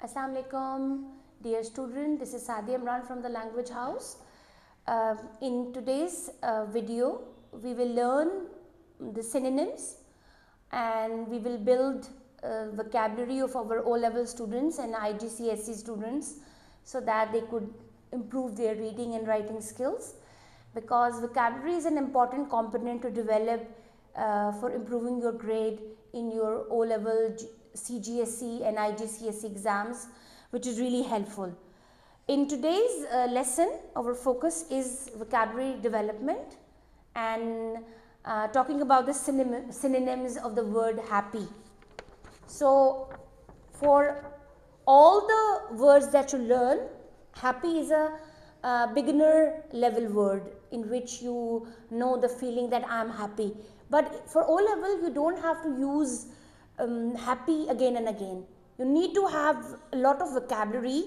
Assalamu alaikum, dear student. This is Sadia Imran from the Language House. In today's video, we will learn the synonyms and we will build vocabulary of our O Level students and IGCSE students so that they could improve their reading and writing skills, because vocabulary is an important component to develop for improving your grade in your O Level CGSE and IGCSE exams, which is really helpful. In today's lesson, our focus is vocabulary development and talking about the synonyms of the word happy. So, for all the words that you learn, happy is a beginner level word in which you know the feeling that I am happy. But for O level, you don't have to use happy again and again. You need to have a lot of vocabulary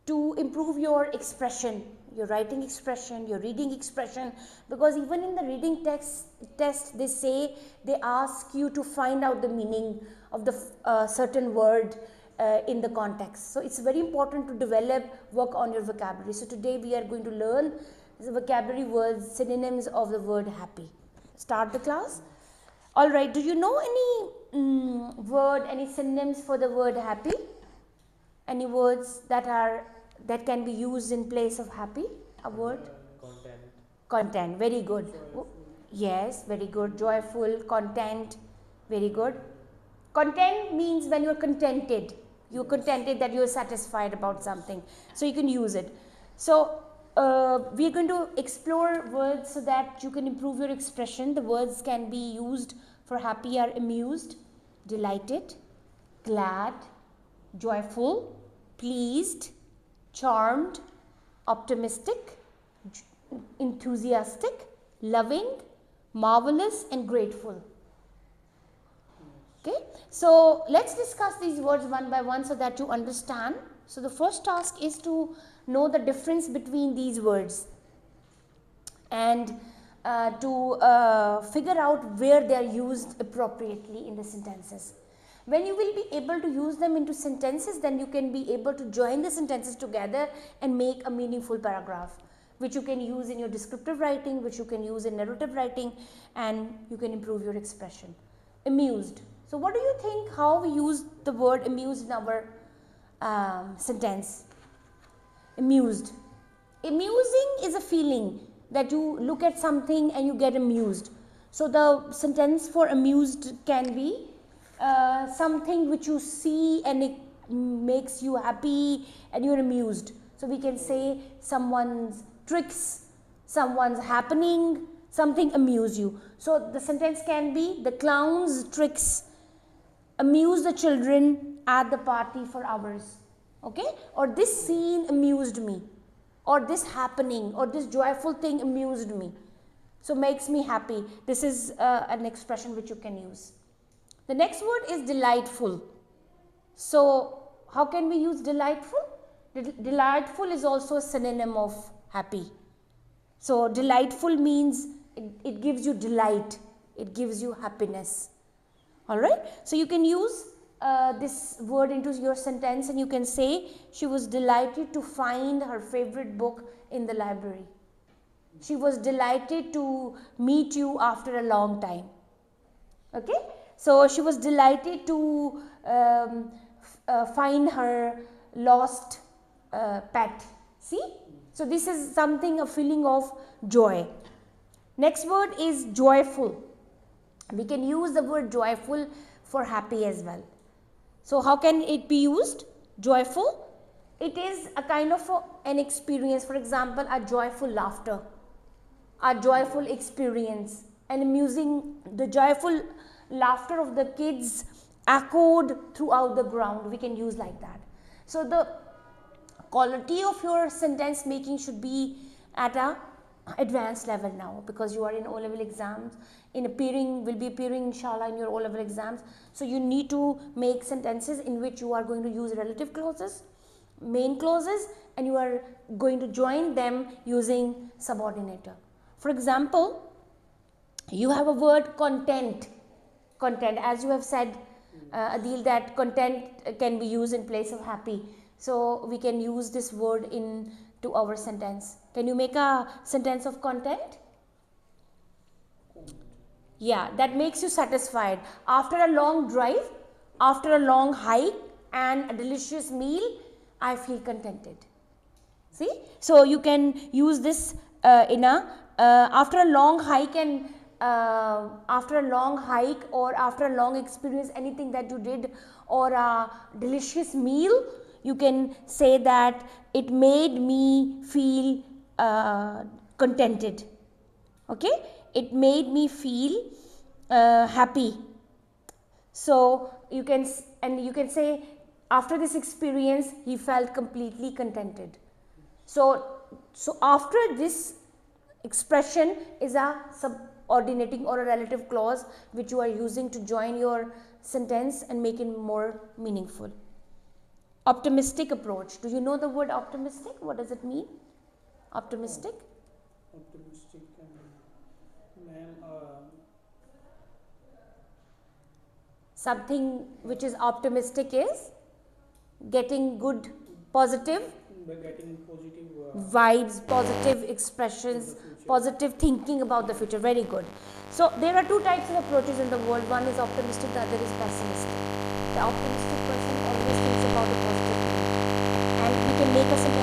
to improve your expression, your writing expression, your reading expression, because even in the reading test they ask you to find out the meaning of the certain word in the context. So it's very important to work on your vocabulary. So today we are going to learn the vocabulary words, synonyms of the word happy. Start the class. Alright, do you know any word, any synonyms for the word happy? Any words that can be used in place of happy? A word? Content. Very good. Joyful. Yes, very good. Joyful, content. Very good. Content means when you are contented. You are contented that you are satisfied about something. So you can use it. So we are going to explore words so that you can improve your expression. The words can be used for happy are amused, delighted, glad, joyful, pleased, charmed, optimistic, enthusiastic, loving, marvelous and grateful. Okay, so let's discuss these words one by one so that you understand. So the first task is to know the difference between these words and to figure out where they are used appropriately in the sentences. When you will be able to use them into sentences, then you can be able to join the sentences together and make a meaningful paragraph, which you can use in your descriptive writing, which you can use in narrative writing, and you can improve your expression. Amused. So what do you think how we use the word amused in our sentence? Amused. Amusing is a feeling that you look at something and you get amused. So the sentence for amused can be something which you see and it makes you happy and you're amused. So we can say someone's tricks, someone's happening, something amuse you. So the sentence can be the clown's tricks amuse the children at the party for hours. Okay? Or this scene amused me. Or this happening or this joyful thing amused me. So makes me happy. This is an expression which you can use. The next word is delightful. So how can we use delightful? Delightful is also a synonym of happy. So delightful means it gives you delight. It gives you happiness. Alright. So you can use this word into your sentence and you can say she was delighted to find her favorite book in the library. She was delighted to meet you after a long time. Okay. So she was delighted to find her lost pet. See? So this is something, a feeling of joy. Next word is joyful. We can use the word joyful for happy as well. So how can it be used? Joyful. It is a kind of an experience. For example, a joyful laughter, a joyful experience, and amusing. The joyful laughter of the kids echoed throughout the ground. We can use like that. So the quality of your sentence making should be at a advanced level now, because you are in O level exams, will be appearing inshallah in your O level exams. So you need to make sentences in which you are going to use relative clauses, main clauses, and you are going to join them using subordinator. For example, you have a word content. Content, as you have said, Adil, that content can be used in place of happy. So we can use this word in to our sentence. Can you make a sentence of content? Yeah, that makes you satisfied. After a long drive, after a long hike and a delicious meal, I feel contented. See? So you can use this in a after a long hike and after a long hike or after a long experience, anything that you did, or a delicious meal, you can say that it made me feel contented. Okay, it made me feel happy. So you can say after this experience he felt completely contented. So after this expression is a subordinating or a relative clause which you are using to join your sentence and make it more meaningful. Optimistic approach. Do you know the word optimistic? What does it mean? Optimistic? Optimistic something which is optimistic is getting good, positive vibes, positive expressions, positive thinking about the future. Very good. So there are two types of approaches in the world. One is optimistic, the other is pessimistic. The optimistic person always thinks about the positive thing, and we can make a sentence